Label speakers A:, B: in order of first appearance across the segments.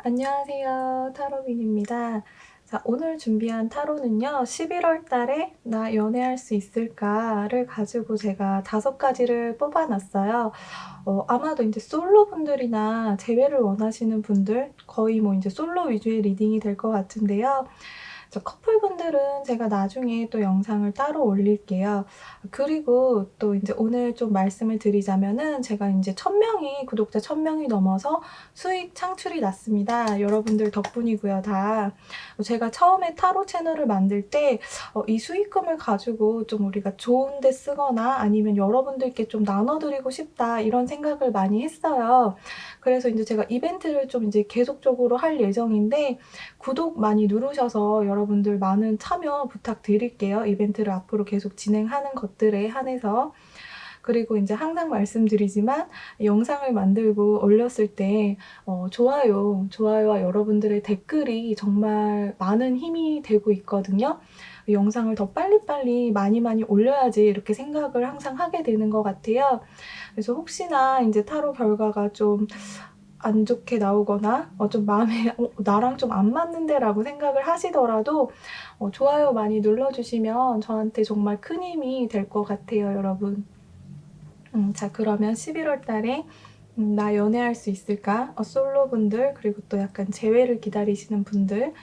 A: 안녕하세요. 타로민입니다. 자, 오늘 준비한 타로는요, 11월 달에 나 연애할 수 있을까를 가지고 제가 5가지를 뽑아놨어요. 아마도 이제 솔로 분들이나 재회를 원하시는 분들, 거의 뭐 이제 솔로 위주의 리딩이 될 것 같은데요. 커플분들은 제가 나중에 또 영상을 따로 올릴게요. 그리고 또 이제 오늘 좀 말씀을 드리자면은 제가 이제 1000명이, 구독자 1000명이 넘어서 수익 창출이 났습니다. 여러분들 덕분이고요, 다. 제가 처음에 타로 채널을 만들 때 이 수익금을 가지고 좀 우리가 좋은 데 쓰거나 아니면 여러분들께 좀 나눠드리고 싶다 이런 생각을 많이 했어요. 그래서 이제 제가 이벤트를 좀 이제 계속적으로 할 예정인데 구독 많이 누르셔서 여러분들 많은 참여 부탁드릴게요. 이벤트를 앞으로 계속 진행하는 것들에 한해서. 그리고 이제 항상 말씀드리지만 영상을 만들고 올렸을 때 좋아요와 여러분들의 댓글이 정말 많은 힘이 되고 있거든요. 영상을 더 빨리빨리 많이 올려야지 이렇게 생각을 항상 하게 되는 것 같아요. 그래서 혹시나 이제 타로 결과가 좀 안 좋게 나오거나 좀 마음에 나랑 좀 안 맞는데 라고 생각을 하시더라도 좋아요 많이 눌러주시면 저한테 정말 큰 힘이 될 것 같아요, 여러분. 자, 그러면 11월 달에 나 연애할 수 있을까? 솔로분들, 그리고 또 약간 재회를 기다리시는 분들,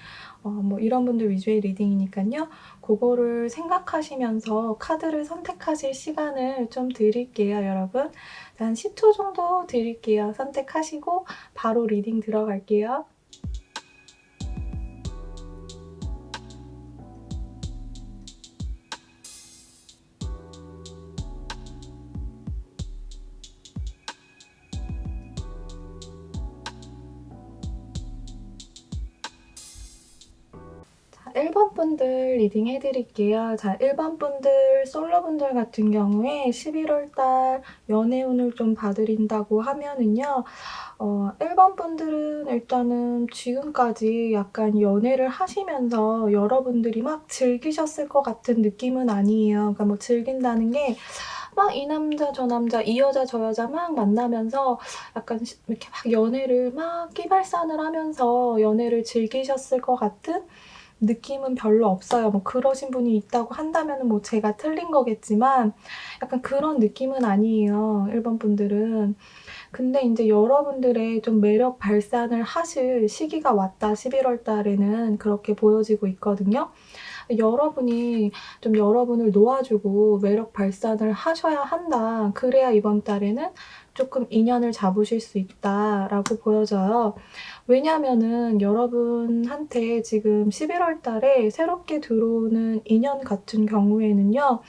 A: 뭐 이런 분들 위주의 리딩이니까요. 그거를 생각하시면서 카드를 선택하실 시간을 좀 드릴게요, 여러분. 한 10초 정도 드릴게요. 선택하시고 바로 리딩 들어갈게요. 자, 1번 분들 리딩 해드릴게요. 자, 1번 분들, 솔로분들 같은 경우에 11월 달 연애운을 좀 봐드린다고 하면은요. 1번 분들은 일단은 지금까지 약간 연애를 하시면서 여러분들이 막 즐기셨을 것 같은 느낌은 아니에요. 그러니까 뭐 즐긴다는 게 막 이 남자 저 남자 이 여자 저 여자 막 만나면서 약간 이렇게 막 연애를 막 끼발산을 하면서 연애를 즐기셨을 것 같은 느낌은 별로 없어요. 뭐 그러신 분이 있다고 한다면은 뭐 제가 틀린 거겠지만 약간 그런 느낌은 아니에요, 1번 분들은. 근데 인제 여러분들의 좀 매력 발산을 하실 시기가 왔다, 11월 달에는 그렇게 보여지고 있거든요. 여러분이 좀 여러분을 놓아주고 매력 발산을 하셔야 한다. 그래야 이번 달에는 조금 인연을 잡으실 수 있다라고 보여져요. 왜냐하면은 여러분한테 지금 11월 달에 새롭게 들어오는 인연 같은 경우에는요.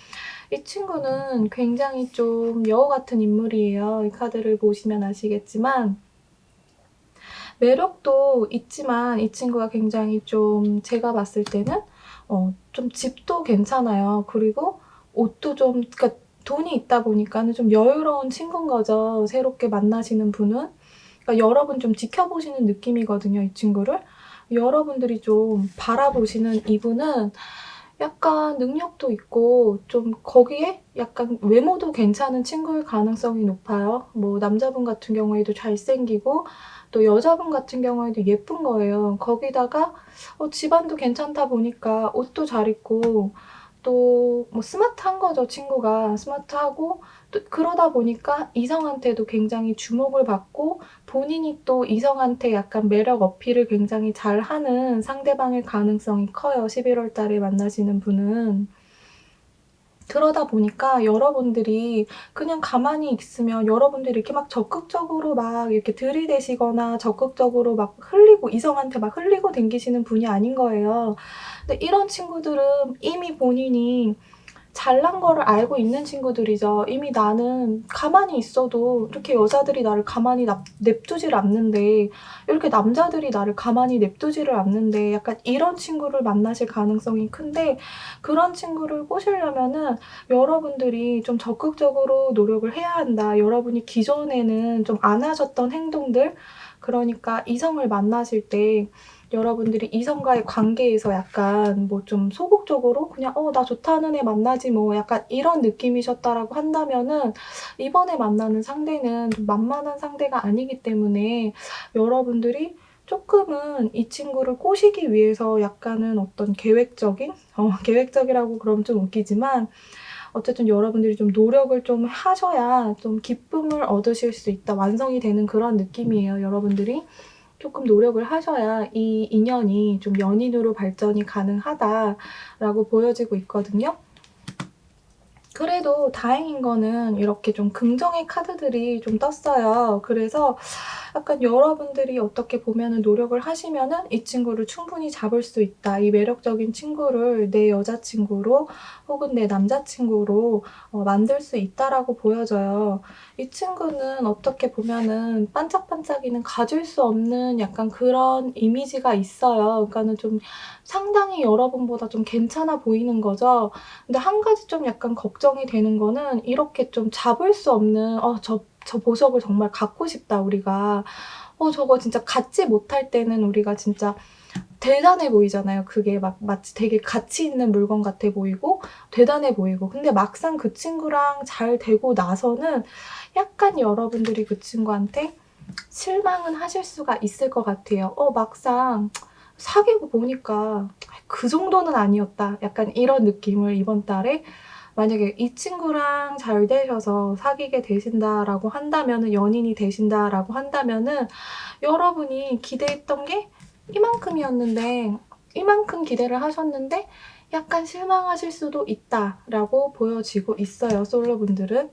A: 이 친구는 굉장히 좀 여우 같은 인물이에요. 이 카드를 보시면 아시겠지만 매력도 있지만 이 친구가 굉장히 좀 제가 봤을 때는 좀 집도 괜찮아요. 그리고 옷도 좀, 그러니까 돈이 있다 보니까는 좀 여유로운 친구인 거죠, 새롭게 만나시는 분은. 그러니까 여러분 좀 지켜보시는 느낌이거든요, 이 친구를. 여러분들이 좀 바라보시는 이분은 약간 능력도 있고 좀 거기에 약간 외모도 괜찮은 친구일 가능성이 높아요. 뭐 남자분 같은 경우에도 잘생기고 또 여자분 같은 경우에도 예쁜 거예요. 거기다가 집안도 괜찮다 보니까 옷도 잘 입고 또 뭐 스마트한 거죠, 친구가. 스마트하고 또 그러다 보니까 이성한테도 굉장히 주목을 받고 본인이 또 이성한테 약간 매력 어필을 굉장히 잘하는 상대방일 가능성이 커요, 11월 달에 만나시는 분은. 그러다 보니까 여러분들이 그냥 가만히 있으면 여러분들이 이렇게 막 적극적으로 막 이렇게 들이대시거나 적극적으로 막 흘리고 이성한테 막 흘리고 댕기시는 분이 아닌 거예요. 근데 이런 친구들은 이미 본인이 잘난 거를 알고 있는 친구들이죠. 이미 나는 가만히 있어도 이렇게 여자들이 나를 가만히 냅두질 않는데 이렇게 남자들이 나를 가만히 냅두지를 않는데 약간 이런 친구를 만나실 가능성이 큰데 그런 친구를 꼬시려면은 여러분들이 좀 적극적으로 노력을 해야 한다. 여러분이 기존에는 좀 안 하셨던 행동들, 그러니까 이성을 만나실 때 여러분들이 이성과의 관계에서 약간 뭐 좀 소극적으로 그냥 나 좋다는 애 만나지 뭐 약간 이런 느낌이셨다라고 한다면은 이번에 만나는 상대는 좀 만만한 상대가 아니기 때문에 여러분들이 쪼끔은 이 친구를 꼬시기 위해서 약간은 어떤 계획적인 계획적이라고 그러면 좀 웃기지만 어쨌든 여러분들이 좀 노력을 좀 하셔야 좀 기쁨을 얻으실 수 있다. 완성이 되는 그런 느낌이에요. 여러분들이 쪼끔 노력을 하셔야 이 인연이 좀 연인으로 발전이 가능하다라고 보여지고 있거든요. 그래도 다행인 거는 이렇게 좀 긍정의 카드들이 좀 떴어요. 그래서 약간 여러분들이 어떻게 보면은 노력을 하시면은 이 친구를 충분히 잡을 수 있다. 이 매력적인 친구를 내 여자친구로 혹은 내 남자친구로 만들 수 있다라고 보여져요. 이 친구는 어떻게 보면은 반짝반짝이는 가질 수 없는 약간 그런 이미지가 있어요. 그러니까는 좀 상당히 여러분보다 좀 괜찮아 보이는 거죠. 근데 한 가지 좀 약간 걱정이 되는 거는 이렇게 좀 잡을 수 없는 '저 보석을 정말 갖고 싶다 우리가.' 저거 진짜 갖지 못할 때는 우리가 진짜 대단해 보이잖아요. 그게 막 마치 되게 가치 있는 물건 같아 보이고 대단해 보이고. 근데 막상 그 친구랑 잘 되고 나서는 약간 여러분들이 그 친구한테 실망은 하실 수가 있을 것 같아요. 막상 사귀고 보니까 '그 정도는 아니었다.' 약간 이런 느낌을 이번 달에 만약에 이 친구랑 잘 되셔서 사귀게 되신다라고 한다면은 연인이 되신다라고 한다면은 여러분이 기대했던 게 이만큼이었는데 이만큼 기대를 하셨는데 약간 실망하실 수도 있다라고 보여지고 있어요, 솔로분들은.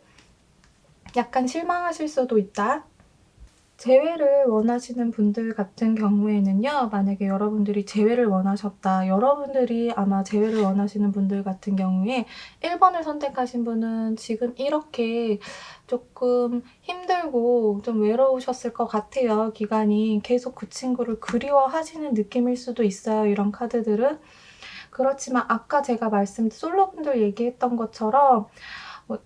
A: 약간 실망하실 수도 있다. 재회를 원하시는 분들 같은 경우에는요. 만약에 여러분들이 재회를 원하셨다. 여러분들이 아마 재회를 원하시는 분들 같은 경우에 1 번을 선택하신 분은 지금 이렇게 쪼끔 힘들고 좀 외로우셨을 것 같아요, 기간이. 계속 그 친구를 그리워하시는 느낌일 수도 있어요, 이런 카드들은. 그렇지만 아까 제가 솔로분들 얘기했던 것처럼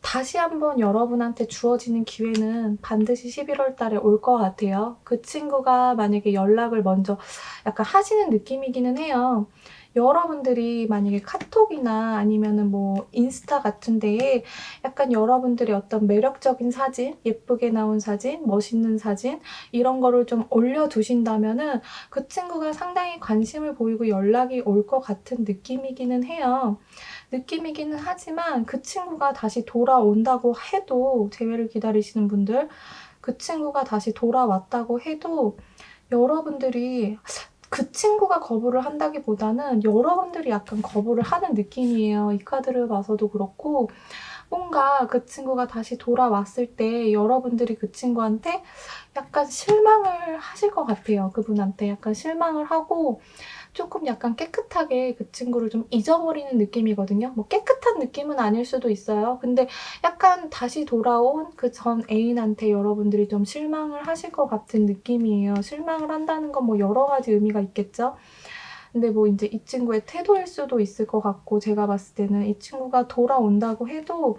A: 다시 한번 여러분한테 주어지는 기회는 반드시 11월 달에 올 것 같아요. 그 친구가 만약에 연락을 먼저 약간 하시는 느낌이기는 해요. 여러분들이 만약에 카톡이나 아니면은 뭐 인스타 같은 데에 약간 여러분들의 어떤 매력적인 사진, 예쁘게 나온 사진, 멋있는 사진 이런 거를 좀 올려두신다면은 그 친구가 상당히 관심을 보이고 연락이 올 것 같은 느낌이기는 해요. 느낌이기는 하지만 그 친구가 다시 돌아온다고 해도 재회를 기다리시는 분들 그 친구가 다시 돌아왔다고 해도 여러분들이 그 친구가 거부를 한다기보다는 여러분들이 약간 거부를 하는 느낌이에요. 이 카드를 봐서도 그렇고 뭔가 그 친구가 다시 돌아왔을 때 여러분들이 그 친구한테 약간 실망을 하실 것 같아요. 그분한테 약간 실망을 하고 쪼끔 약간 깨끗하게 그 친구를 좀 잊어버리는 느낌이거든요. 뭐 깨끗한 느낌은 아닐 수도 있어요. 근데 약간 다시 돌아온 그 전 애인한테 여러분들이 좀 실망을 하실 것 같은 느낌이에요. 실망을 한다는 건 뭐 여러 가지 의미가 있겠죠. 근데 뭐 인제 이 친구의 태도일 수도 있을 것 같고 제가 봤을 때는 이 친구가 돌아온다고 해도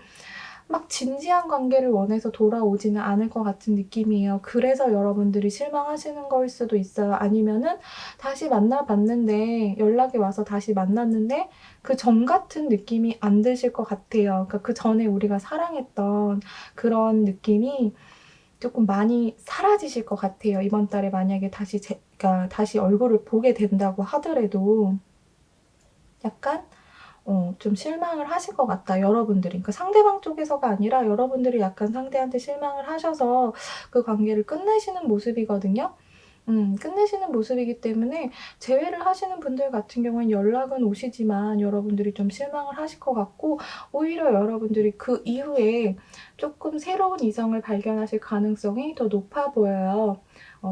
A: 막 진지한 관계를 원해서 돌아오지는 않을 것 같은 느낌이에요. 그래서 여러분들이 실망하시는 거일 수도 있어요. 아니면은 다시 만나 봤는데 연락이 와서 다시 만났는데 그 전 같은 느낌이 안 드실 것 같아요. 그러니까 그전에 우리가 사랑했던 그런 느낌이 쪼끔 많이 사라지실 것 같아요. 이번 달에 만약에 그러니까 다시 얼굴을 보게 된다고 하더라도 약간 좀 실망을 하실 것 같다, 여러분들이. 그러니까 상대방 쪽에서가 아니라 여러분들이 약간 상대한테 실망을 하셔서 그 관계를 끝내시는 모습이거든요. 끝내시는 모습이기 때문에 재회를 하시는 분들 같은 경우에는 연락은 오시지만 여러분들이 좀 실망을 하실 것 같고 오히려 여러분들이 그 이후에 쪼끔 새로운 이성을 발견하실 가능성이 더 높아 보여요.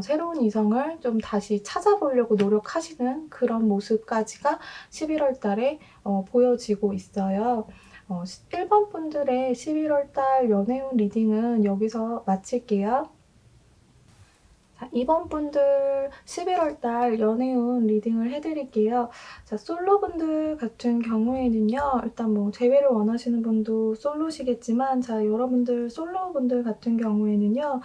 A: 새로운 이성을 좀 다시 찾아보려고 노력하시는 그런 모습까지가 11월 달에 보여지고 있어요. 1번 분들의 11월 달 연애운 리딩은 여기서 마칠게요. 자, 이번 분들 11월 달 연애운 리딩을 해 드릴게요. 자, 솔로분들 같은 경우에는요. 일단 뭐 재회를 원하시는 분도 솔로시겠지만 자, 여러분들 솔로분들 같은 경우에는요.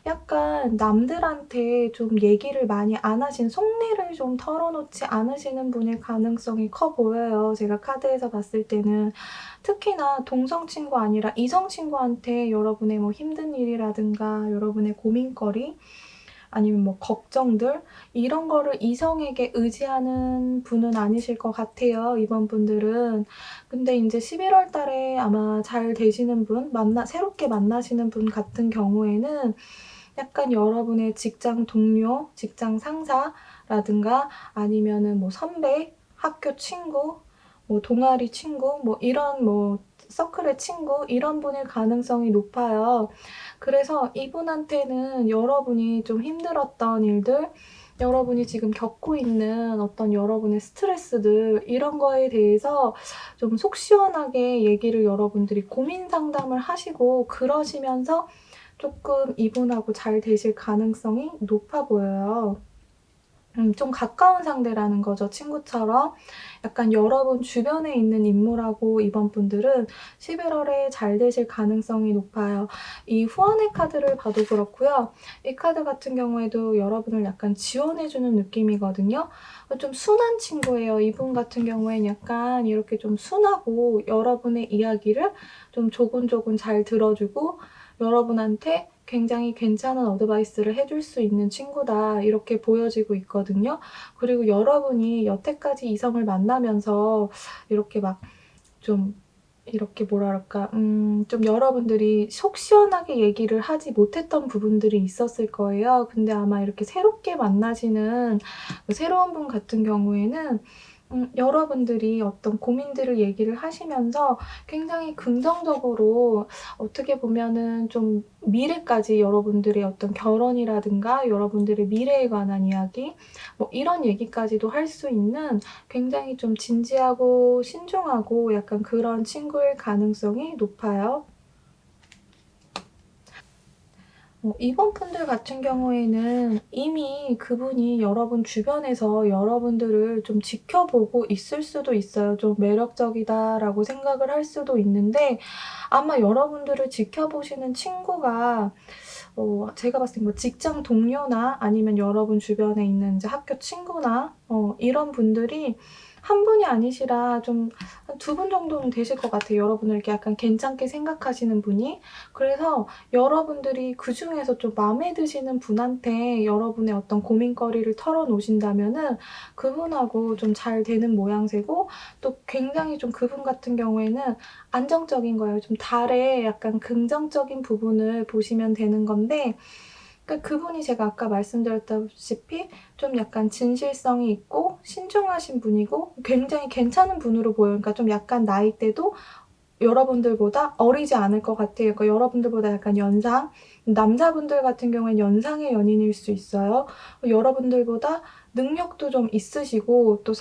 A: 약간 남들한테 좀 얘기를 많이 안 하신 속내를 좀 털어놓지 않으시는 분일 가능성이 커 보여요. 제가 카드에서 봤을 때는. 특히나 동성 친구 아니라 이성 친구한테 여러분의 뭐 힘든 일이라든가 여러분의 고민거리 아니면 뭐 걱정들 이런 거를 이성에게 의지하는 분은 아니실 것 같아요, 이번 분들은. 근데 인제 11월 달에 아마 잘 되시는 분 새롭게 만나시는 분 같은 경우에는 약간 여러분의 직장 동료, 직장 상사라든가 아니면은 뭐 선배, 학교 친구, 뭐 동아리 친구 뭐 이런 뭐 서클의 친구 이런 분일 가능성이 높아요. 그래서 이분한테는 여러분이 좀 힘들었던 일들, 여러분이 지금 겪고 있는 어떤 여러분의 스트레스들 이런 거에 대해서 좀 속 시원하게 얘기를 여러분들이 고민 상담을 하시고 그러시면서 쪼끔 이분하고 잘 되실 가능성이 높아 보여요. 좀 가까운 상대라는 거죠, 친구처럼. 약간 여러분 주변에 있는 인물하고 이번 분들은 11월 월에 잘 되실 가능성이 높아요. 이 후원의 카드를 봐도 그렇고요. 이 카드 같은 경우에도 여러분을 약간 지원해 주는 느낌이거든요. 좀 순한 친구예요. 이분 같은 경우에는 약간 이렇게 좀 순하고 여러분의 이야기를 좀 조곤조곤 잘 들어 주고 여러분한테 굉장히 괜찮은 어드바이스를 해줄 수 있는 친구다 이렇게 보여지고 있거든요. 그리고 여러분이 여태까지 이성을 만나면서 이렇게 막 좀 이렇게 뭐랄까 좀 여러분들이 속 시원하게 얘기를 하지 못했던 부분들이 있었을 거예요. 근데 아마 이렇게 새롭게 만나시는 그 새로운 분 같은 경우에는 여러분들이 어떤 고민들을 얘기를 하시면서 굉장히 긍정적으로 어떻게 보면은 좀 미래까지 여러분들의 어떤 결혼이라든가 여러분들의 미래에 관한 이야기 뭐 이런 얘기까지도 할 수 있는 굉장히 좀 진지하고 신중하고 약간 그런 친구일 가능성이 높아요. 이번 분들 같은 경우에는 이미 그분이 여러분 주변에서 여러분들을 좀 지켜보고 있을 수도 있어요. 좀 '매력적이다.'라고 생각을 할 수도 있는데 아마 여러분들을 지켜보시는 친구가 제가 봤을 땐 뭐 직장 동료나 아니면 여러분 주변에 있는 이제 학교 친구나 이런 분들이 한 분이 아니시라 좀 한 두 분 정도는 되실 것 같아요, 여러분을 이렇게 약간 괜찮게 생각하시는 분이. 그래서 여러분들이 그중에서 좀 마음에 드시는 분한테 여러분의 어떤 고민거리를 털어놓으신다면은 그분하고 좀 잘 되는 모양새고 또 굉장히 좀 그분 같은 경우에는 안정적인 거예요. 좀 달의 약간 긍정적인 부분을 보시면 되는 건데 그러니까 그분이 제가 아까 말씀드렸다시피 좀 약간 진실성이 있고 신중하신 분이고 굉장히 괜찮은 분으로 보여요. 그러니까 좀 약간 나이대도 여러분들보다 어리지 않을 것 같아요. 그러니까 여러분들보다 약간 연상, 남자분들 같은 경우에는 연상의 연인일 수 있어요. 여러분들보다 능력도 좀 있으시고 또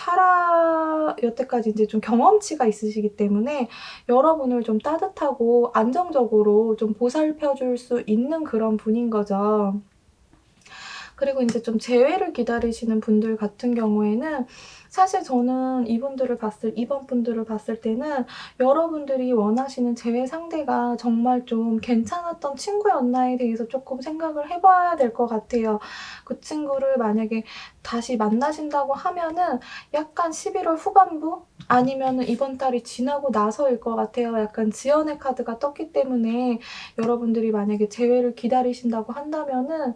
A: 여태까지 인제 좀 경험치가 있으시기 때문에 여러분을 좀 따뜻하고 안정적으로 좀 보살펴 줄 수 있는 그런 분인 거죠. 그리고 인제 좀 재회를 기다리시는 분들 같은 경우에는 사실 저는 이번 분들을 봤을 때는 여러분들이 원하시는 재회 상대가 정말 좀 괜찮았던 친구였나에 대해서 쪼끔 생각을 해 봐야 될 것 같아요. 그 친구를 만약에 다시 만나신다고 하면은 약간 11월 후반부 아니면은 이번 달이 지나고 나서일 것 같아요. 약간 지연의 카드가 떴기 때문에 여러분들이 만약에 재회를 기다리신다고 한다면은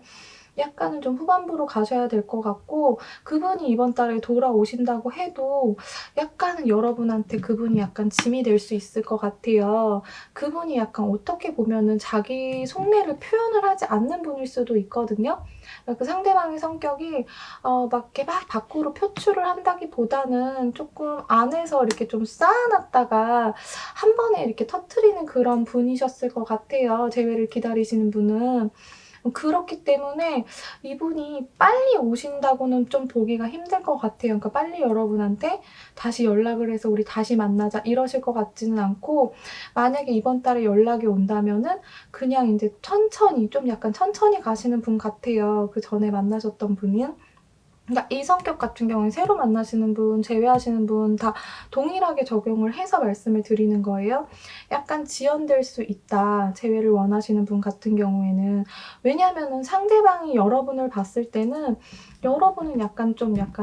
A: 약간은 좀 후반부로 가셔야 될 것 같고 그분이 이번 달에 돌아오신다고 해도 약간은 여러분한테 그분이 약간 짐이 될 수 있을 것 같아요. 그분이 약간 어떻게 보면은 자기 속내를 표현을 하지 않는 분일 수도 있거든요. 그러니까 그 상대방의 성격이 막 이렇게 막 밖으로 표출을 한다기보다는 쪼끔 안에서 이렇게 좀 쌓아 놨다가 한 번에 이렇게 터뜨리는 그런 분이셨을 것 같아요, 재회를 기다리시는 분은. 그렇기 때문에 이분이 빨리 오신다고는 좀 보기가 힘들 것 같아요. 그러니까 빨리 여러분한테 다시 연락을 해서 "우리 다시 만나자." 이러실 것 같지는 않고 만약에 이번 달에 연락이 온다면은 그냥 인제 천천히 좀 약간 천천히 가시는 분 같아요, 그전에 만나셨던 분은. 그러니까 이 성격 같은 경우는 새로 만나시는 분, 재회하시는 분 다 동일하게 적용을 해서 말씀을 드리는 거예요. 약간 지연될 수 있다, 재회를 원하시는 분 같은 경우에는. 왜냐하면은 상대방이 여러분을 봤을 때는 여러분은 약간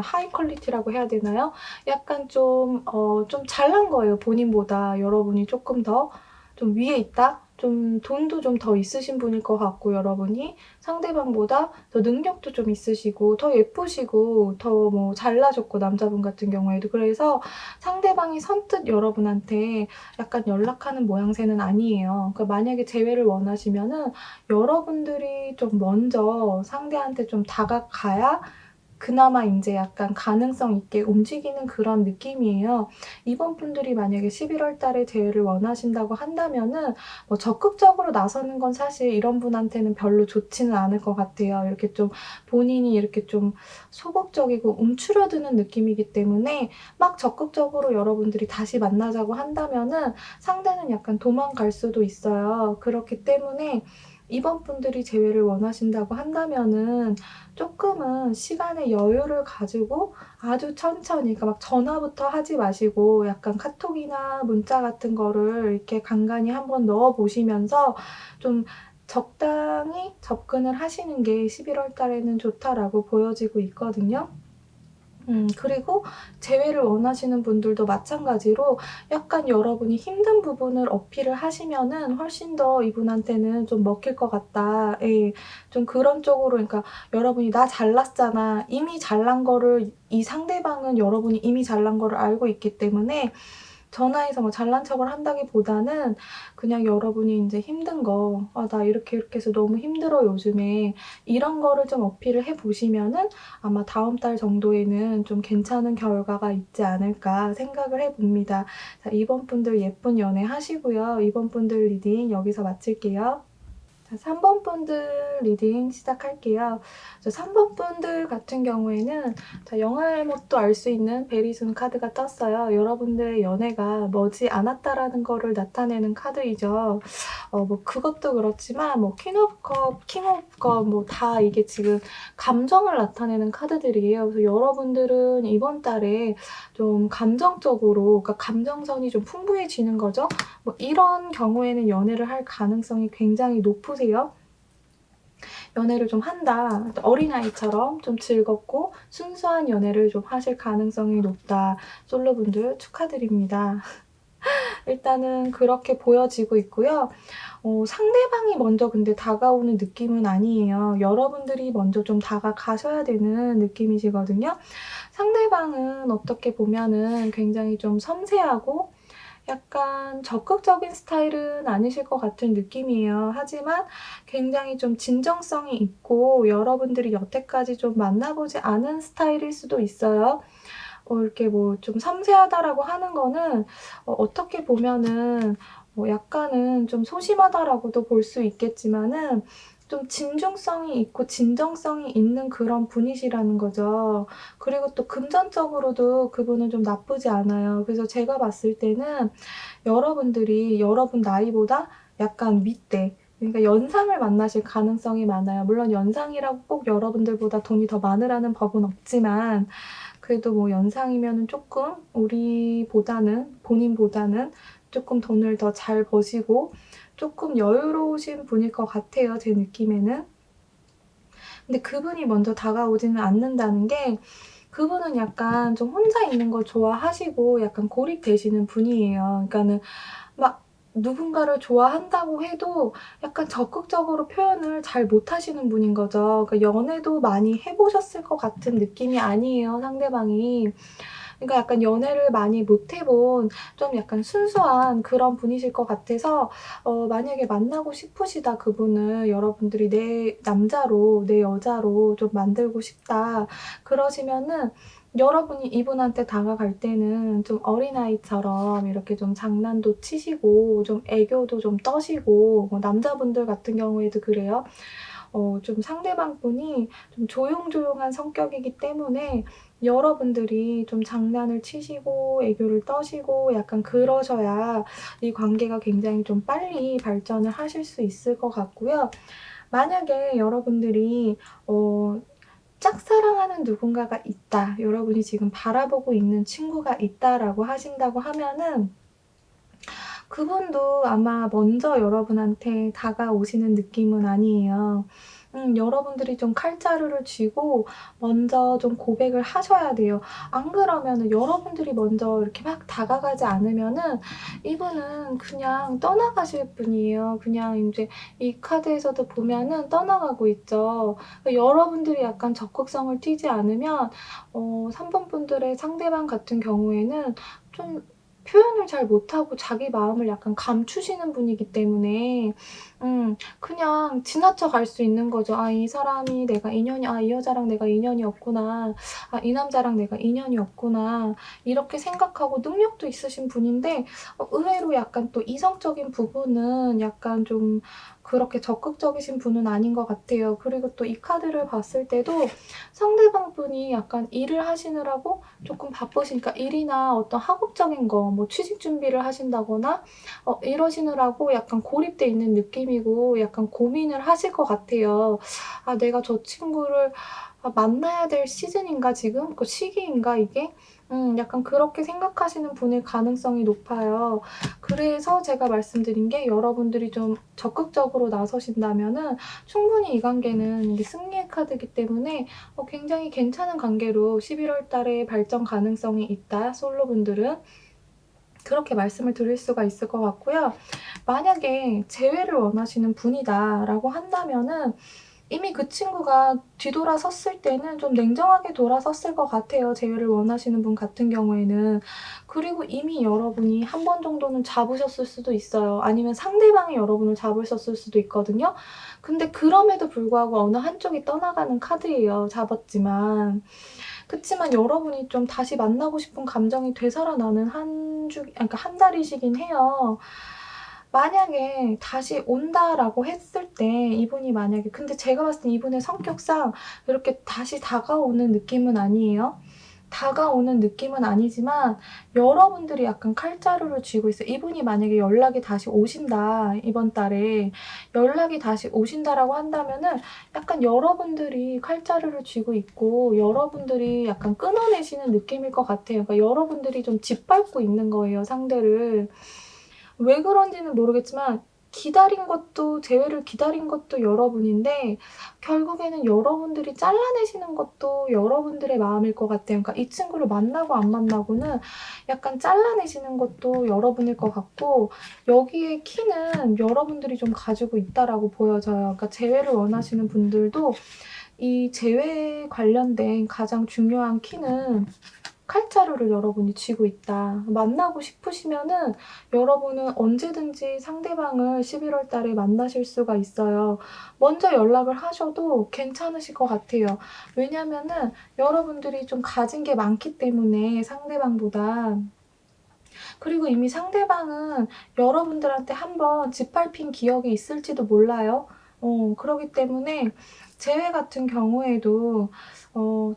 A: 하이 퀄리티라고 해야 되나요? 약간 좀 좀 잘난 거예요, 본인보다. 여러분이 쪼끔 더 좀 위에 있다? 좀 돈도 좀 더 있으신 분일 것 같고 여러분이 상대방보다 더 능력도 좀 있으시고 더 예쁘시고 더 뭐 잘나셨고 남자분 같은 경우에도. 그래서 상대방이 선뜻 여러분한테 약간 연락하는 모양새는 아니에요. 그러니까 만약에 재회를 원하시면은 여러분들이 좀 먼저 상대한테 좀 다가가야 그나마 인제 약간 가능성 있게 움직이는 그런 느낌이에요. 이번 분들이 만약에 11월 달에 재회를 원하신다고 한다면은 뭐 적극적으로 나서는 건 사실 이런 분한테는 별로 좋지는 않을 것 같아요. 이렇게 좀 본인이 이렇게 좀 소극적이고 움츠러드는 느낌이기 때문에 막 적극적으로 여러분들이 다시 만나자고 한다면은 상대는 약간 도망갈 수도 있어요. 그렇기 때문에 이번 분들이 재회를 원하신다고 한다면은 쪼끔은 시간의 여유를 가지고 아주 천천히, 그러니까 막 전화부터 하지 마시고 약간 카톡이나 문자 같은 거를 이렇게 간간히 한번 넣어 보시면서 좀 적당히 접근을 하시는 게 11월 달에는 좋다라고 보여지고 있거든요. 그리고 재회를 원하시는 분들도 마찬가지로 약간 여러분이 힘든 부분을 어필을 하시면은 훨씬 더 이분한테는 좀 먹힐 것 같다. 예. 좀 그런 쪽으로, 그러니까 여러분이 "나 잘났잖아." 이미 잘난 거를 이 상대방은 여러분이 이미 잘난 거를 알고 있기 때문에 전화해서 뭐 잘난 척을 한다기보다는 그냥 여러분이 인제 힘든 거 "아 나 이렇게 이렇게 해서 너무 힘들어 요즘에." 이런 거를 좀 어필을 해 보시면은 아마 '다음 달 정도에는 좀 괜찮은 결과가 있지 않을까.' 생각을 해 봅니다. 자, 이번 분들 예쁜 연애 하시고요. 이번 분들 리딩 여기서 마칠게요. 자, 3번 분들 리딩 시작할게요. 3번 분들 같은 경우에는 자, 영화의 못도 알 수 있는 베리순 카드가 떴어요. 여러분들의 연애가 머지 않았다라는 거를 나타내는 카드이죠. 뭐 그것도 그렇지만 뭐 퀸 오브 컵, 킹 오브 컵 뭐 다 이게 지금 감정을 나타내는 카드들이에요. 그래서 여러분들은 이번 달에 좀 감정적으로, 그러니까 감정선이 좀 풍부해지는 거죠. 뭐 이런 경우에는 연애를 할 가능성이 굉장히 높으세요. 연애를 좀 한다, 어린아이처럼 좀 즐겁고 순수한 연애를 좀 하실 가능성이 높다. 솔로분들 축하드립니다. 일단은 그렇게 보여지고 있고요. 상대방이 먼저 근데 다가오는 느낌은 아니에요. 여러분들이 먼저 좀 다가가셔야 되는 느낌이시거든요. 상대방은 어떻게 보면은 굉장히 좀 섬세하고 약간 적극적인 스타일은 아니실 것 같은 느낌이에요. 하지만 굉장히 좀 진정성이 있고 여러분들이 여태까지 좀 만나보지 않은 스타일일 수도 있어요. 이렇게 뭐 좀 섬세하다라고 하는 거는 어떻게 보면은 약간은 좀 소심하다라고도 볼 수 있겠지만은 좀 진중성이 있고 진정성이 있는 그런 분이시라는 거죠. 그리고 또 금전적으로도 그분은 좀 나쁘지 않아요. 그래서 제가 봤을 때는 여러분들이 여러분 나이보다 약간 윗대, 그러니까 연상을 만나실 가능성이 많아요. 물론 연상이라고 꼭 여러분들보다 돈이 더 많으라는 법은 없지만 그래도 뭐 연상이면은 쪼끔 우리보다는, 본인보다는 쪼끔 돈을 더 잘 버시고 쪼끔 여유로우신 분일 것 같아요, 제 느낌에는. 근데 그분이 먼저 다가오지는 않는다는 게 그분은 약간 좀 혼자 있는 걸 좋아하시고 약간 고립되시는 분이에요. 그러니까는 막 누군가를 좋아한다고 해도 약간 적극적으로 표현을 잘 못하시는 분인 거죠. 그러니까 연애도 많이 해 보셨을 것 같은 느낌이 아니에요, 상대방이. 그러니까 약간 연애를 많이 못 해본 좀 약간 순수한 그런 분이실 것 같아서 만약에 만나고 싶으시다 그분을, 여러분들이 '내 남자로, 내 여자로 좀 만들고 싶다.' 그러시면은 여러분이 이분한테 다가갈 때는 좀 어린아이처럼 이렇게 좀 장난도 치시고 좀 애교도 좀 떠시고, 뭐 남자분들 같은 경우에도 그래요. 좀 상대방 분이 좀 조용조용한 성격이기 때문에 여러분들이 좀 장난을 치시고 애교를 떠시고 약간 그러셔야 이 관계가 굉장히 좀 빨리 발전을 하실 수 있을 것 같고요. 만약에 여러분들이 짝사랑하는 누군가가 있다, 여러분이 지금 바라보고 있는 친구가 있다라고 하신다고 하면은 그분도 아마 먼저 여러분한테 다가오시는 느낌은 아니에요. 여러분들이 좀 칼자루를 쥐고 먼저 좀 고백을 하셔야 돼요. 안 그러면은 여러분들이 먼저 이렇게 막 다가가지 않으면은 이분은 그냥 떠나가실 분이에요. 그냥 인제 이 카드에서도 보면은 떠나가고 있죠. 여러분들이 약간 적극성을 띠지 않으면 3번 분들의 상대방 같은 경우에는 좀 표현을 잘 못하고 자기 마음을 약간 감추시는 분이기 때문에 그냥 지나쳐 갈 수 있는 거죠. '아 이 사람이 내가 인연이 이 여자랑 내가 인연이 없구나. 아 이 남자랑 내가 인연이 없구나.' 이렇게 생각하고 능력도 있으신 분인데 의외로 약간 또 이성적인 부분은 약간 좀 그렇게 적극적이신 분은 아닌 것 같아요. 그리고 또 이 카드를 봤을 때도 상대방 분이 약간 일을 하시느라고 쪼끔 바쁘시니까 일이나 어떤 학업적인 거 뭐 취직 준비를 하신다거나 이러시느라고 약간 고립돼 있는 느낌이고 약간 고민을 하실 것 같아요. '아 내가 저 친구를 만나야 될 시즌인가 지금? 그 시기인가 이게?' 약간 그렇게 생각하시는 분일 가능성이 높아요. 그래서 제가 말씀드린 게 여러분들이 좀 적극적으로 나서신다면은 충분히 이 관계는 이게 승리의 카드이기 때문에 굉장히 괜찮은 관계로 11월 달에 발전 가능성이 있다, 솔로분들은. 그렇게 말씀을 드릴 수가 있을 것 같고요. 만약에 재회를 원하시는 분이다라고 한다면은 이미 그 친구가 뒤돌아섰을 때는 좀 냉정하게 돌아섰을 것 같아요, 재회를 원하시는 분 같은 경우에는. 그리고 이미 여러분이 한 번 정도는 잡으셨을 수도 있어요. 아니면 상대방이 여러분을 잡으셨을 수도 있거든요. 근데 그럼에도 불구하고 어느 한쪽이 떠나가는 카드예요, 잡았지만. 그치만 여러분이 좀 다시 만나고 싶은 감정이 되살아나는 그러니까 한 달이시긴 해요. 만약에 다시 온다라고 했을 때 이분이 만약에 근데 제가 봤을 때 이분의 성격상 이렇게 다시 다가오는 느낌은 아니에요. 다가오는 느낌은 아니지만 여러분들이 약간 칼자루를 쥐고 있어요. 이분이 만약에 연락이 다시 오신다, 이번 달에 연락이 다시 오신다라고 한다면은 약간 여러분들이 칼자루를 쥐고 있고 여러분들이 약간 끊어내시는 느낌일 것 같아요. 그러니까 여러분들이 좀 짓밟고 있는 거예요, 상대를. 왜 그런지는 모르겠지만 기다린 것도 재회를 기다린 것도 여러분인데 결국에는 여러분들이 잘라내시는 것도 여러분들의 마음일 것 같아요. 그러니까 이 친구를 만나고 안 만나고는 약간 잘라내시는 것도 여러분일 것 같고 여기에 키는 여러분들이 좀 가지고 있다라고 보여져요. 그러니까 재회를 원하시는 분들도 이 재회에 관련된 가장 중요한 키는 칼자루를 여러분이 쥐고 있다. 만나고 싶으시면은 여러분은 언제든지 상대방을 11월 달에 만나실 수가 있어요. 먼저 연락을 하셔도 괜찮으실 것 같아요. 왜냐면은 여러분들이 좀 가진 게 많기 때문에 상대방보다. 그리고 이미 상대방은 여러분들한테 한번 짓밟힌 기억이 있을지도 몰라요. 그러기 때문에 재회 같은 경우에도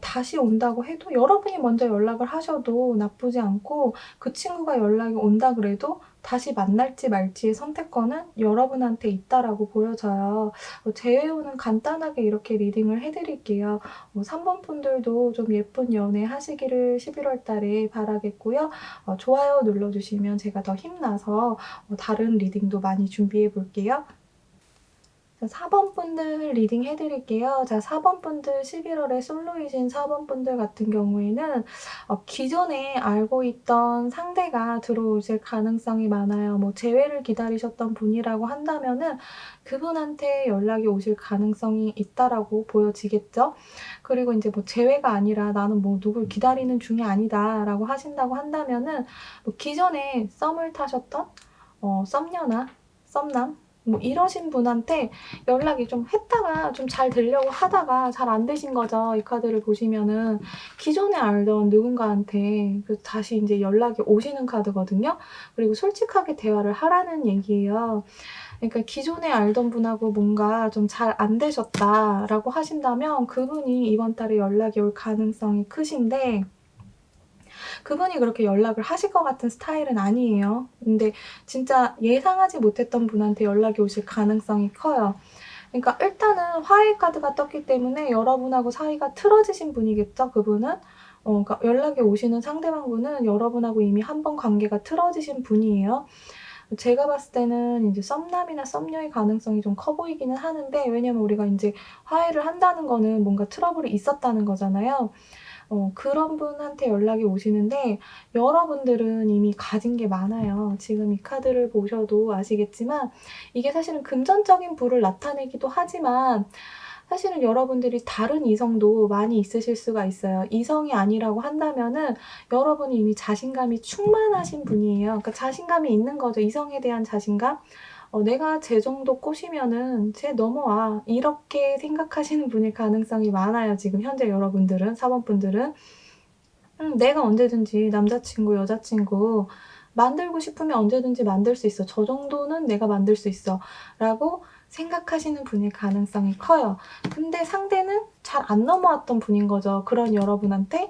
A: 다시 온다고 해도 여러분이 먼저 연락을 하셔도 나쁘지 않고 그 친구가 연락이 온다 그래도 다시 만날지 말지의 선택권은 여러분한테 있다라고 보여져요. 재회호는 간단하게 이렇게 리딩을 해 드릴게요. 3번 분들도 좀 예쁜 연애 하시기를 11월 달에 바라겠고요. 좋아요 눌러주시면 제가 더 힘나서 다른 리딩도 많이 준비해 볼게요. 자, 4번 분들 리딩 해 드릴게요. 자, 4번 분들 11월에 솔로이신 4번 분들 같은 경우에는 기존에 알고 있던 상대가 들어오실 가능성이 많아요. 뭐 재회를 기다리셨던 분이라고 한다면은 그분한테 연락이 오실 가능성이 있다라고 보여지겠죠. 그리고 인제 뭐 재회가 아니라 '나는 뭐 누굴 기다리는 중이 아니다.'라고 하신다고 한다면은 뭐 기존에 썸을 타셨던 썸녀나 썸남 뭐 이러신 분한테 연락이 좀 했다가 좀 잘 되려고 하다가 잘 안 되신 거죠. 이 카드를 보시면은 기존에 알던 누군가한테 다시 인제 연락이 오시는 카드거든요. 그리고 솔직하게 대화를 하라는 얘기예요. 그러니까 기존에 알던 분하고 뭔가 좀 "잘 안 되셨다."라고 하신다면 그분이 이번 달에 연락이 올 가능성이 크신데 그분이 그렇게 연락을 하실 것 같은 스타일은 아니에요. 근데 진짜 예상하지 못했던 분한테 연락이 오실 가능성이 커요. 그러니까 일단은 화해의 카드가 떴기 때문에 여러분하고 사이가 틀어지신 분이겠죠, 그분은? 그러니까 연락이 오시는 상대방분은 여러분하고 이미 한 번 관계가 틀어지신 분이에요. 제가 봤을 때는 인제 썸남이나 썸녀의 가능성이 좀 커 보이기는 하는데, 왜냐면 우리가 인제 화해를 한다는 거는 뭔가 트러블이 있었다는 거잖아요. 그런 분한테 연락이 오시는데, 여러분들은 이미 가진 게 많아요. 지금 이 카드를 보셔도 아시겠지만 이게 사실은 금전적인 부를 나타내기도 하지만, 사실은 여러분들이 다른 이성도 많이 있으실 수가 있어요. 이성이 아니라고 한다면은 여러분이 이미 자신감이 충만하신 분이에요. 그러니까 자신감이 있는 거죠. 이성에 대한 자신감. '내가 쟤 정도 꼬시면은 쟤 넘어와.' 이렇게 생각하시는 분일 가능성이 많아요, 지금 현재 여러분들은, 4 번분들은. '내가 언제든지 남자친구, 여자친구 만들고 싶으면 언제든지 만들 수 있어. 저 정도는 내가 만들 수 있어.'라고 생각하시는 분일 가능성이 커요. 근데 상대는 잘 안 넘어왔던 분인 거죠. 그런 여러분한테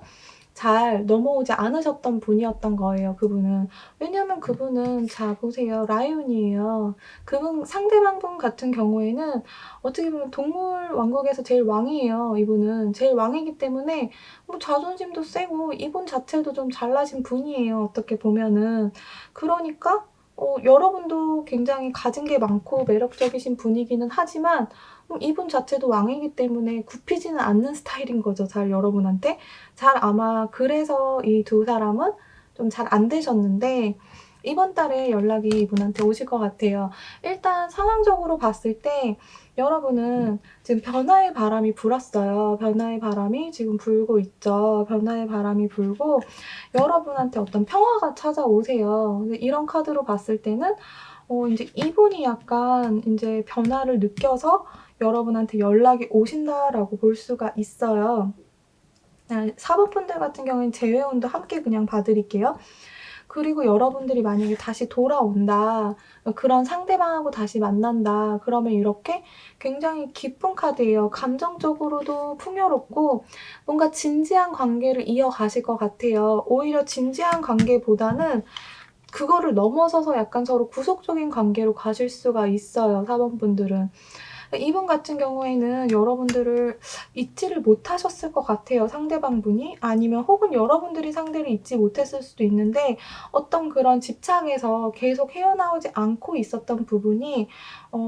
A: 잘 넘어오지 않으셨던 분이었던 거예요, 그분은. 왜냐면 그분은, 자 보세요. 라이온이에요. 그분, 상대방분 같은 경우에는 어떻게 보면 동물 왕국에서 제일 왕이에요, 이분은. 제일 왕이기 때문에 뭐 자존심도 세고 이분 자체도 좀 잘나신 분이에요, 어떻게 보면은. 그러니까 여러분도 굉장히 가진 게 많고 매력적이신 분이기는 하지만 이분 자체도 왕이기 때문에 굽히지는 않는 스타일인 거죠, 잘 여러분한테. 잘, 아마 그래서 이 두 사람은 좀 잘 안 되셨는데 이번 달에 연락이 이분한테 오실 것 같아요. 일단 상황적으로 봤을 때 여러분은 지금 변화의 바람이 불었어요. 변화의 바람이 지금 불고 있죠. 변화의 바람이 불고 여러분한테 어떤 평화가 찾아오세요. 근데 이런 카드로 봤을 때는 인제 이분이 약간 인제 변화를 느껴서 여러분한테 연락이 오신다라고 볼 수가 있어요. 4 번분들 같은 경우에는 재회원도 함께 그냥 봐 드릴게요. 그리고 여러분들이 만약에 다시 돌아온다, 그런 상대방하고 다시 만난다, 그러면 이렇게 굉장히 기쁜 카드예요. 감정적으로도 풍요롭고 뭔가 진지한 관계를 이어가실 것 같아요. 오히려 진지한 관계보다는 그거를 넘어서서 약간 서로 구속적인 관계로 가실 수가 있어요, 4 번분들은. 이분 같은 경우에는 여러분들을 잊지를 못하셨을 것 같아요, 상대방분이. 아니면 혹은 여러분들이 상대를 잊지 못했을 수도 있는데 어떤 그런 집착에서 계속 헤어나오지 않고 있었던 부분이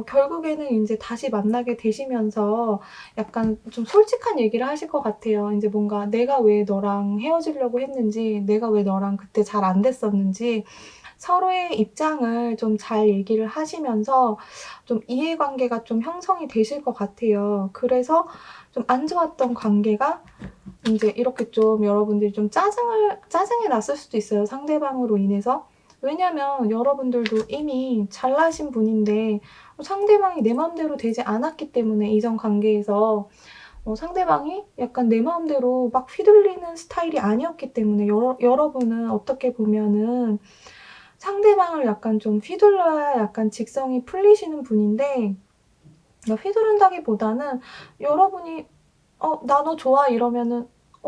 A: 결국에는 인제 다시 만나게 되시면서 약간 좀 솔직한 얘기를 하실 것 같아요. 인제 뭔가 내가 왜 너랑 헤어지려고 했는지, 내가 왜 너랑 그때 잘 안 됐었는지 서로의 입장을 좀 잘 얘기를 하시면서 좀 이해관계가 좀 형성이 되실 것 같아요. 그래서 좀 안 좋았던 관계가 인제 이렇게 좀 여러분들이 좀 짜증이 났을 수도 있어요, 상대방으로 인해서. 왜냐면 여러분들도 이미 잘나신 분인데 상대방이 내 맘대로 되지 않았기 때문에, 이전 관계에서 상대방이 약간 내 마음대로 막 휘둘리는 스타일이 아니었기 때문에, 여러분은 어떻게 보면은 상대방을 약간 좀 휘둘러야 약간 직성이 풀리시는 분인데, 휘두른다기보다는 여러분이 "나 너 좋아." 이러면은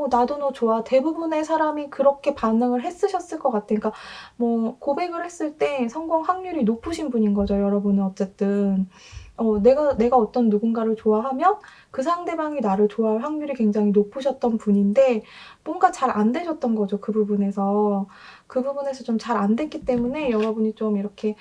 A: "나도 너 좋아." 대부분의 사람이 그렇게 반응을 했으셨을 것 같아요. 그러니까 뭐 고백을 했을 때 성공 확률이 높으신 분인 거죠, 여러분은 어쨌든. 내가 어떤 누군가를 좋아하면 그 상대방이 나를 좋아할 확률이 굉장히 높으셨던 분인데 뭔가 잘 안 되셨던 거죠, 그 부분에서. 그 부분에서 좀 잘 안 됐기 때문에 여러분이 좀 이렇게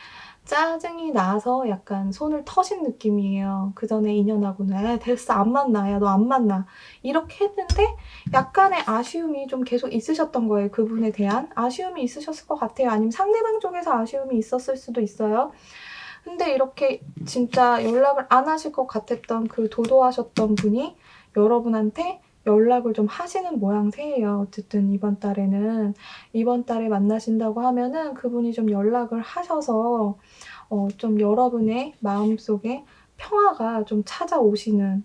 A: 짜증이 나서 약간 손을 터신 느낌이에요. 그전에 인연하고는 "에이 됐어. 안 만나. 야 너 안 만나." 이렇게 했는데 약간의 아쉬움이 좀 계속 있으셨던 거예요, 그분에 대한. 아쉬움이 있으셨을 것 같아요. 아니면 상대방 쪽에서 아쉬움이 있었을 수도 있어요. 근데 이렇게 진짜 연락을 안 하실 것 같았던 그 도도하셨던 분이 여러분한테 연락을 좀 하시는 모양새예요, 어쨌든 이번 달에는. 이번 달에 만나신다고 하면은 그분이 좀 연락을 하셔서 좀 여러분의 마음속에 평화가 좀 찾아오시는.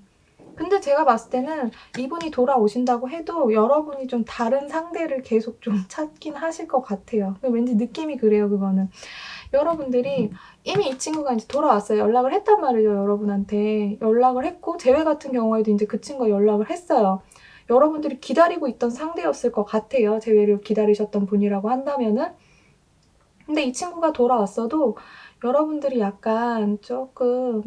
A: 근데 제가 봤을 때는 이분이 돌아오신다고 해도 여러분이 좀 다른 상대를 계속 좀 찾긴 하실 것 같아요. 왠지 느낌이 그래요, 그거는. 여러분들이 이미 이 친구가 인제 돌아왔어요. 연락을 했단 말이죠, 여러분한테. 연락을 했고 재회 같은 경우에도 인제 그 친구가 연락을 했어요. 여러분들이 기다리고 있던 상대였을 것 같아요, 재회를 기다리셨던 분이라고 한다면은. 근데 이 친구가 돌아왔어도 여러분들이 약간 쪼끔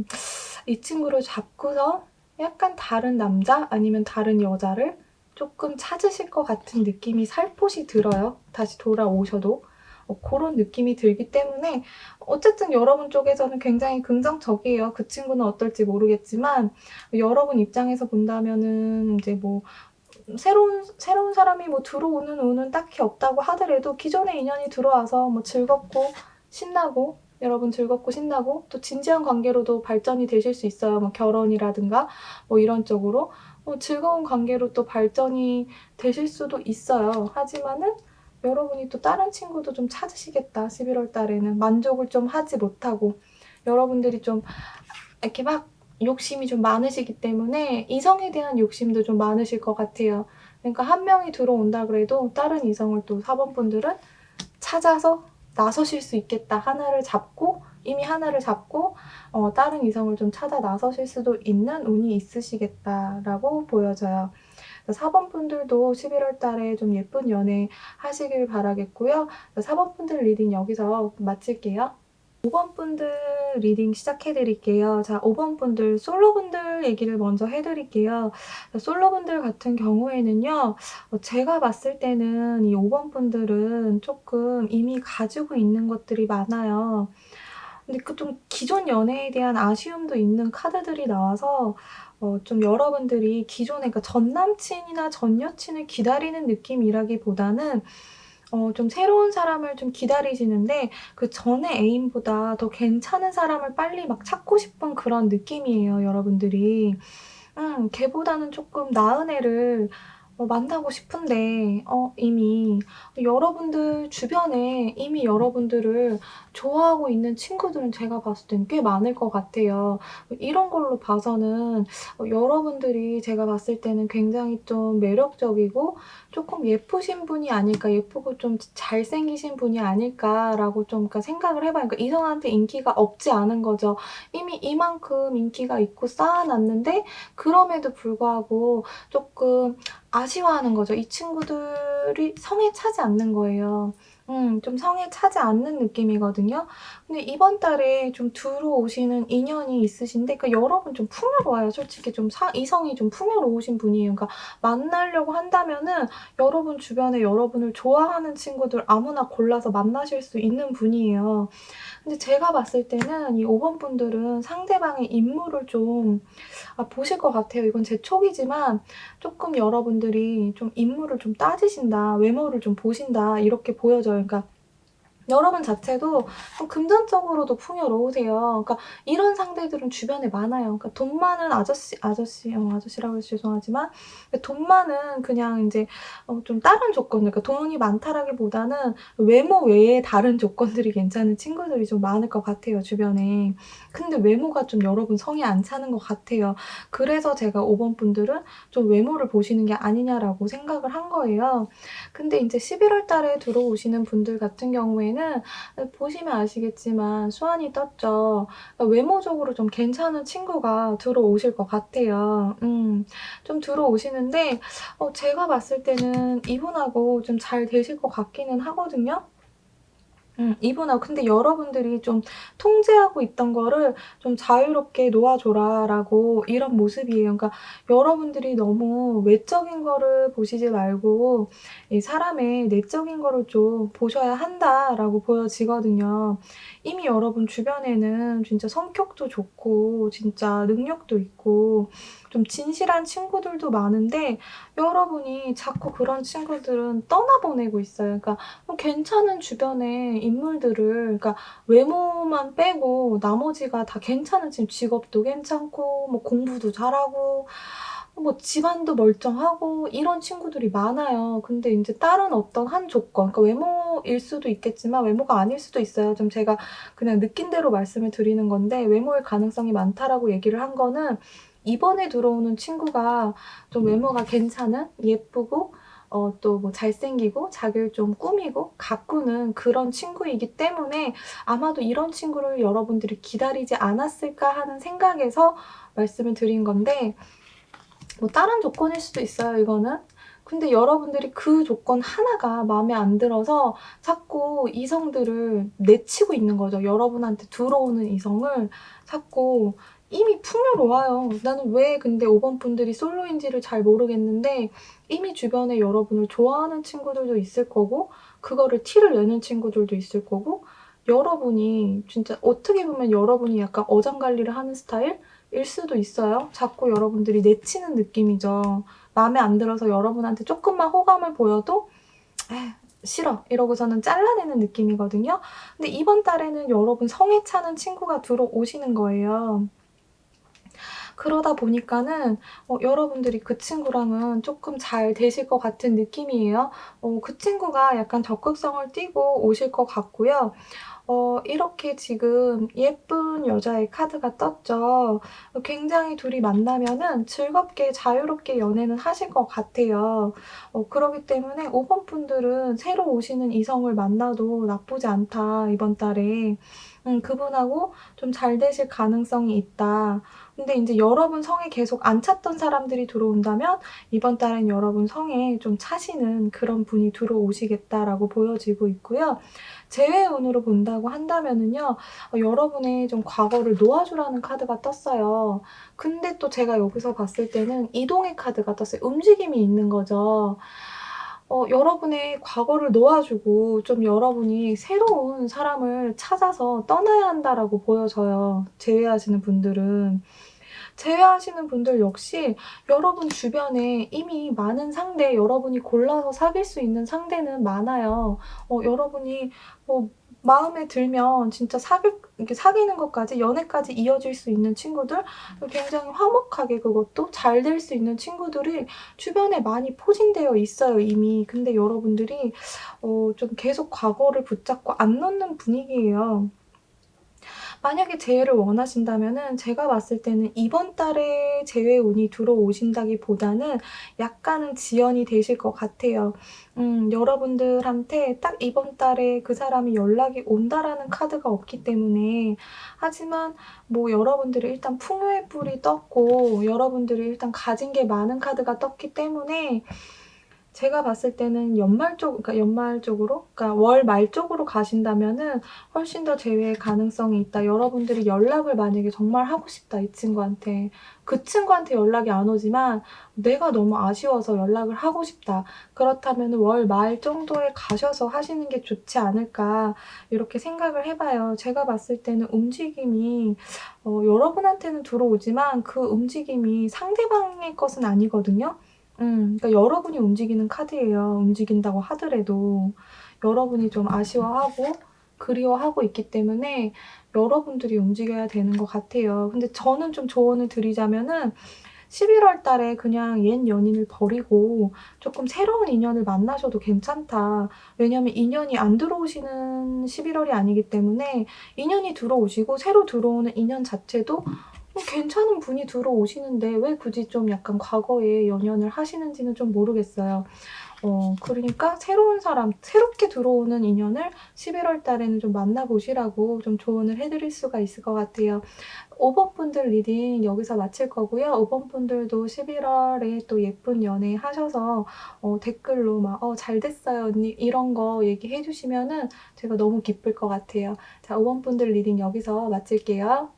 A: 이 친구를 잡고서 약간 다른 남자 아니면 다른 여자를 쪼끔 찾으실 것 같은 느낌이 살포시 들어요, 다시 돌아오셔도. 고런 느낌이 들기 때문에 어쨌든 여러분 쪽에서는 굉장히 긍정적이에요. 그 친구는 어떨지 모르겠지만 여러분 입장에서 본다면은 인제 뭐 새로운 사람이 뭐 들어오는 운은 딱히 없다고 하더라도 기존의 인연이 들어와서 뭐 즐겁고 신나고 여러분 즐겁고 신나고 또 진지한 관계로도 발전이 되실 수 있어요. 뭐 결혼이라든가 뭐 이런 쪽으로 즐거운 관계로 또 발전이 되실 수도 있어요. 하지만은 여러분이 또 다른 친구도 좀 찾으시겠다. 11월 달에는 만족을 좀 하지 못하고 여러분들이 좀 이렇게 막 욕심이 좀 많으시기 때문에 이성에 대한 욕심도 좀 많으실 것 같아요. 그러니까 한 명이 들어온다 그래도 다른 이성을 또 4번 분들은 찾아서 나서실 수 있겠다. 이미 하나를 잡고 다른 이성을 좀 찾아 나서실 수도 있는 운이 있으시겠다라고 보여져요. 4번 분들도 11월 달에 좀 예쁜 연애 하시길 바라겠고요. 4번 분들 리딩 여기서 마칠게요. 5번 분들 리딩 시작해 드릴게요. 자, 5번 분들 솔로분들 얘기를 먼저 해 드릴게요. 솔로분들 같은 경우에는요. 제가 봤을 때는 이 5번 분들은 쪼끔 이미 가지고 있는 것들이 많아요. 근데 그 좀 기존 연애에 대한 아쉬움도 있는 카드들이 나와서 좀 여러분들이 기존에 그러니까 전 남친이나 전 여친을 기다리는 느낌이라기보다는 좀 새로운 사람을 좀 기다리시는데 그 전의 애인보다 더 괜찮은 사람을 빨리 막 찾고 싶은 그런 느낌이에요, 여러분들이. 걔보다는 쪼끔 나은 애를 만나고 싶은데 이미 여러분들 주변에 이미 여러분들을 좋아하고 있는 친구들은 제가 봤을 땐 꽤 많을 것 같아요. 이런 걸로 봐서는 여러분들이 제가 봤을 때는 굉장히 좀 매력적이고 쪼끔 예쁘신 분이 아닐까, 예쁘고 좀 잘생기신 분이 아닐까라고 좀 그러니까 생각을 해 봐요. 그러니까 이성한테 인기가 없지 않은 거죠. 이미 이만큼 인기가 있고 쌓아 놨는데 그럼에도 불구하고 쪼끔 아쉬워하는 거죠. 이 친구들이 성에 차지 않는 거예요. 좀 성에 차지 않는 느낌이거든요. 근데 이번 달에 좀 들어오시는 인연이 있으신데 그러니까 여러분 좀 풍요로워요. 솔직히 좀 이성이 좀 풍요로우신 분이에요. 그러니까 만나려고 한다면은 여러분 주변에 여러분을 좋아하는 친구들 아무나 골라서 만나실 수 있는 분이에요. 근데 제가 봤을 때는 이 5번 분들은 상대방의 인물을 좀 보실 것 같아요. 이건 제 촉이지만 쪼끔 여러분들이 좀 '인물을 좀 따지신다. 외모를 좀 보신다.' 이렇게 보여져요. 그러니까 여러분 자체도 좀 금전적으로도 풍요로우세요. 그러니까 이런 상대들은 주변에 많아요. 그러니까 돈 많은 아저씨라고 해서 죄송하지만 돈 많은 그냥 인제 좀 다른 조건들 그러니까 돈이 많다라기보다는 외모 외에 다른 조건들이 괜찮은 친구들이 좀 많을 것 같아요, 주변에. 근데 외모가 좀 여러분 성에 안 차는 것 같아요. 그래서 제가 5번 분들은 좀 외모를 보시는 게 아니냐라고 생각을 한 거예요. 근데 인제 11월 달에 들어오시는 분들 같은 경우에는 보시면 아시겠지만 수완이 떴죠. 그러니까 외모적으로 좀 괜찮은 친구가 들어오실 것 같아요. 좀 들어오시는데 제가 봤을 때는 이분하고 좀 잘 되실 것 같기는 하거든요. 이분하고 근데 여러분들이 좀 통제하고 있던 거를 좀 "자유롭게 놓아 줘라."라고 이런 모습이에요. 그러니까 여러분들이 너무 외적인 거를 보시지 말고 이 "사람의 내적인 거를 좀 보셔야 한다."라고 보여지거든요. 이미 여러분 주변에는 진짜 성격도 좋고 진짜 능력도 있고 좀 진실한 친구들도 많은데 여러분이 자꾸 그런 친구들은 떠나보내고 있어요. 그러니까 괜찮은 주변의 인물들을 그러니까 외모만 빼고 나머지가 다 괜찮은 지금 직업도 괜찮고 뭐 공부도 잘하고 뭐 집안도 멀쩡하고 이런 친구들이 많아요. 근데 인제 다른 어떤 한 조건 그러니까 외모일 수도 있겠지만 외모가 아닐 수도 있어요. 좀 제가 그냥 느낀 대로 말씀을 드리는 건데 "외모일 가능성이 많다."라고 얘기를 한 거는 이번에 들어오는 친구가 좀 외모가 괜찮은 예쁘고 또 뭐 잘생기고 자기를 좀 꾸미고 가꾸는 그런 친구이기 때문에 아마도 '이런 친구를 여러분들이 기다리지 않았을까.' 하는 생각에서 말씀을 드린 건데 뭐 다른 조건일 수도 있어요 이거는. 근데 여러분들이 그 조건 하나가 마음에 안 들어서 자꾸 이성들을 내치고 있는 거죠. 여러분한테 들어오는 이성을 자꾸 이미 풍요로워요. 나는 왜 근데 5번 분들이 솔로인지를 잘 모르겠는데 이미 주변에 여러분을 좋아하는 친구들도 있을 거고 그거를 티를 내는 친구들도 있을 거고, 여러분이 진짜 어떻게 보면 여러분이 약간 어장관리를 하는 스타일일 수도 있어요. 자꾸 여러분들이 내치는 느낌이죠. 마음에 안 들어서 여러분한테 조금만 호감을 보여도 "에휴 싫어." 이러고서는 잘라내는 느낌이거든요. 근데 이번 달에는 여러분 성에 차는 친구가 들어오시는 거예요. 그러다 보니까는 여러분들이 그 친구랑은 쪼끔 잘 되실 것 같은 느낌이에요. 그 친구가 약간 적극성을 띠고 오실 것 같고요. 이렇게 지금 예쁜 여자의 카드가 떴죠. 굉장히 둘이 만나면은 즐겁게 자유롭게 연애는 하실 것 같아요. 그러기 때문에 5번 분들은 '새로 오시는 이성을 만나도 나쁘지 않다, 이번 달에. 그분하고 좀 잘 되실 가능성이 있다.' 근데 인제 여러분 성에 계속 안 찼던 사람들이 들어온다면 이번 달엔 여러분 성에 좀 차시는 그런 분이 들어오시겠다라고 보여지고 있고요. 재회의 운으로 본다고 한다면은요. 여러분의 좀 과거를 놓아주라는 카드가 떴어요. 근데 또 제가 여기서 봤을 때는 이동의 카드가 떴어요. 움직임이 있는 거죠. 여러분의 과거를 놓아주고 좀 여러분이 새로운 사람을 찾아서 떠나야 한다라고 보여져요, 재회하시는 분들은. 제외하시는 분들 역시 여러분 주변에 이미 많은 상대, 여러분이 골라서 사귈 수 있는 상대는 많아요. 여러분이 마음에 들면 진짜 이렇게 사귀는 것까지, 연애까지 이어질 수 있는 친구들, 굉장히 화목하게 그것도 잘 될 수 있는 친구들이 주변에 많이 포진되어 있어요, 이미. 근데 여러분들이 좀 계속 과거를 붙잡고 안 놓는 분위기예요. 만약에 재회를 원하신다면은 제가 봤을 때는 이번 달에 재회 운이 들어오신다기보다는 약간은 지연이 되실 것 같아요. 여러분들한테 딱 이번 달에 그 사람이 연락이 온다라는 카드가 없기 때문에. 하지만 뭐 여러분들이 일단 풍요의 뿔이 떴고 여러분들이 일단 가진 게 많은 카드가 떴기 때문에 제가 봤을 때는 연말 쪽으로, 그러니까 월 말 쪽으로 가신다면은 훨씬 더 재회의 가능성이 있다. 여러분들이 연락을 만약에 정말 하고 싶다, 이 친구한테. 그 친구한테 연락이 안 오지만 '내가 너무 아쉬워서 연락을 하고 싶다.' 그렇다면은 월 말 정도에 가셔서 하시는 게 좋지 않을까, 이렇게 생각을 해 봐요. 제가 봤을 때는 움직임이 여러분한테는 들어오지만 그 움직임이 상대방의 것은 아니거든요. 그러니까 여러분이 움직이는 카드예요, 움직인다고 하더라도. 여러분이 좀 아쉬워하고 그리워하고 있기 때문에 여러분들이 움직여야 되는 것 같아요. 근데 저는 좀 조언을 드리자면은 11월 달에 그냥 옛 연인을 버리고 조금 새로운 인연을 만나셔도 괜찮다. 왜냐하면 인연이 안 들어오시는 11월 월이 아니기 때문에 인연이 들어오시고 새로 들어오는 인연 자체도 괜찮은 분이 들어오시는데 왜 굳이 좀 약간 과거에 연연을 하시는지는 좀 모르겠어요. 그러니까 새로운 사람, 새롭게 들어오는 인연을 11월 달에는 좀 만나 보시라고 좀 조언을 해 드릴 수가 있을 것 같아요. 5번 분들 리딩 여기서 마칠 거고요. 5번 분들도 11월 월에 또 예쁜 연애 하셔서 댓글로 막 잘 됐어요 언니." 이런 거 얘기해 주시면은 제가 너무 기쁠 것 같아요. 자, 5번 분들 리딩 여기서 마칠게요.